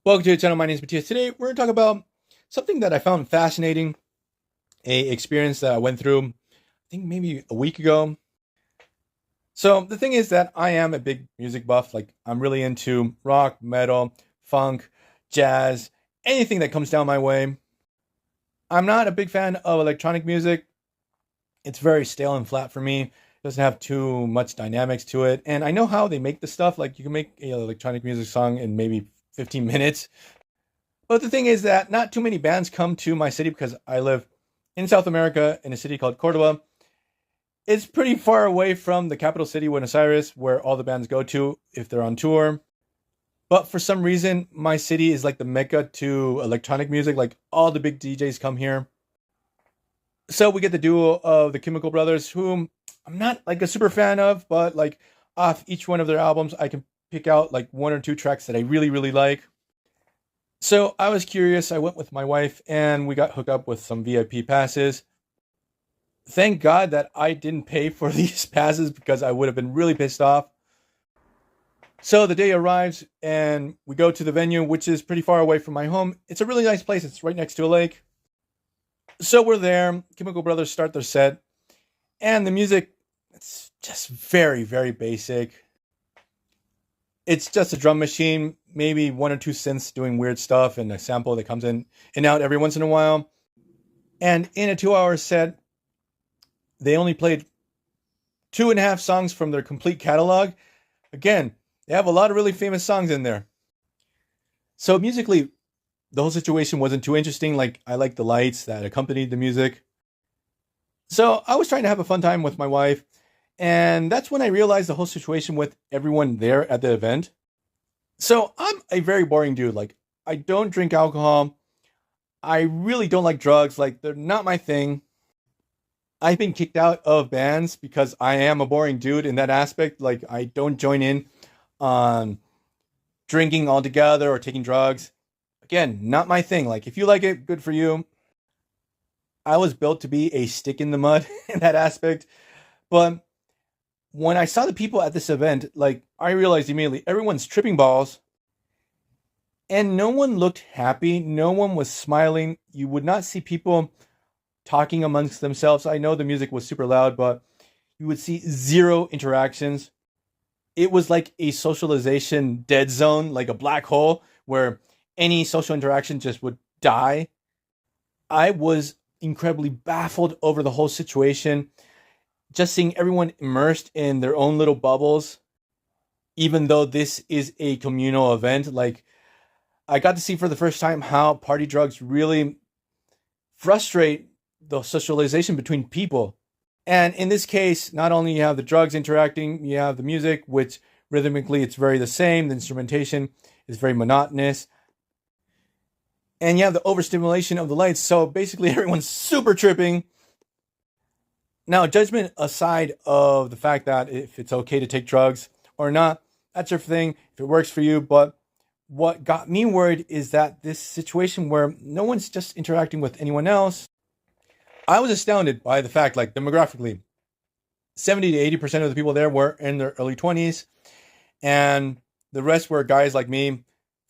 Welcome to the channel. My name is Matthias. Today we're going to talk about something that I found fascinating, a experience that I went through, I think maybe a week ago. So the thing is that I am a big music buff. Like I'm really into rock, metal, funk, jazz, anything that comes down my way. I'm not a big fan of electronic music. It's very stale and flat for me. It doesn't have too much dynamics to it. And I know how they make the stuff. Like you can make an electronic music song in maybe 15 minutes. But the thing is that not too many bands come to my city because I live in South America in a city called Cordoba. It's pretty far away from the capital city, Buenos Aires, where all the bands go to if they're on tour. But for some reason, my city is like the mecca to electronic music. Like all the big DJs come here. So we get the duo of the Chemical Brothers, whom I'm not like a super fan of, but like off each one of their albums, I can pick out like one or two tracks that I really, really like. So I was curious. I went with my wife and we got hooked up with some VIP passes. Thank God that I didn't pay for these passes because I would have been really pissed off. So the day arrives and we go to the venue, which is pretty far away from my home. It's a really nice place. It's right next to a lake. So we're there. Chemical Brothers start their set. And the music, it's just very, very basic. It's just a drum machine, maybe one or two synths doing weird stuff, and a sample that comes in and out every once in a while. And in a 2-hour set, they only played 2.5 songs from their complete catalog. Again, they have a lot of really famous songs in there. So musically, the whole situation wasn't too interesting. Like I liked the lights that accompanied the music. So I was trying to have a fun time with my wife. And that's when I realized the whole situation with everyone there at the event. So I'm a very boring dude. Like I don't drink alcohol. I really don't like drugs. Like they're not my thing. I've been kicked out of bands because I am a boring dude in that aspect. Like I don't join in on drinking altogether or taking drugs. Again, not my thing. Like if you like it, good for you. I was built to be a stick in the mud in that aspect. But when I saw the people at this event, like I realized immediately everyone's tripping balls and no one looked happy. No one was smiling. You would not see people talking amongst themselves. I know the music was super loud, but you would see zero interactions. It was like a socialization dead zone, like a black hole where any social interaction just would die. I was incredibly baffled over the whole situation. Just seeing everyone immersed in their own little bubbles, even though this is a communal event. Like I got to see for the first time how party drugs really frustrate the socialization between people. And in this case, not only you have the drugs interacting, you have the music, which rhythmically it's very the same. The instrumentation is very monotonous. And you have the overstimulation of the lights. So basically everyone's super tripping. Now, judgment aside of the fact that if it's okay to take drugs or not, that's your thing, if it works for you. But what got me worried is that this situation where no one's just interacting with anyone else, I was astounded by the fact, like demographically, 70 to 80% of the people there were in their early 20s. And the rest were guys like me,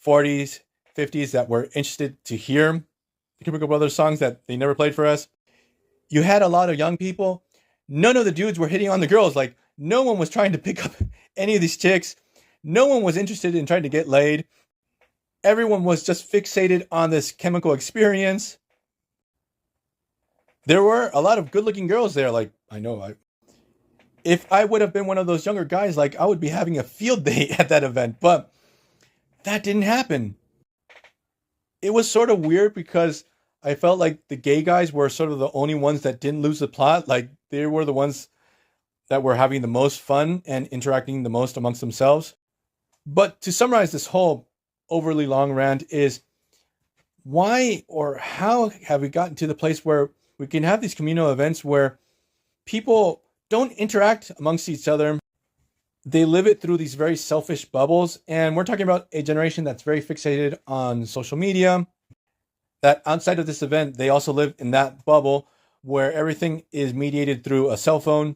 40s, 50s, that were interested to hear the Chemical Brothers songs that they never played for us. You had a lot of young people. None of the dudes were hitting on the girls. Like no one was trying to pick up any of these chicks. No one was interested in trying to get laid. Everyone was just fixated on this chemical experience. There were a lot of good-looking girls there. Like if I would have been one of those younger guys, like I would be having a field day at that event. But that didn't happen. It was sort of weird because I felt like the gay guys were sort of the only ones that didn't lose the plot. Like they were the ones that were having the most fun and interacting the most amongst themselves. But to summarize this whole overly long rant is why or how have we gotten to the place where we can have these communal events where people don't interact amongst each other. They live it through these very selfish bubbles. And we're talking about a generation that's very fixated on social media, that outside of this event, they also live in that bubble where everything is mediated through a cell phone.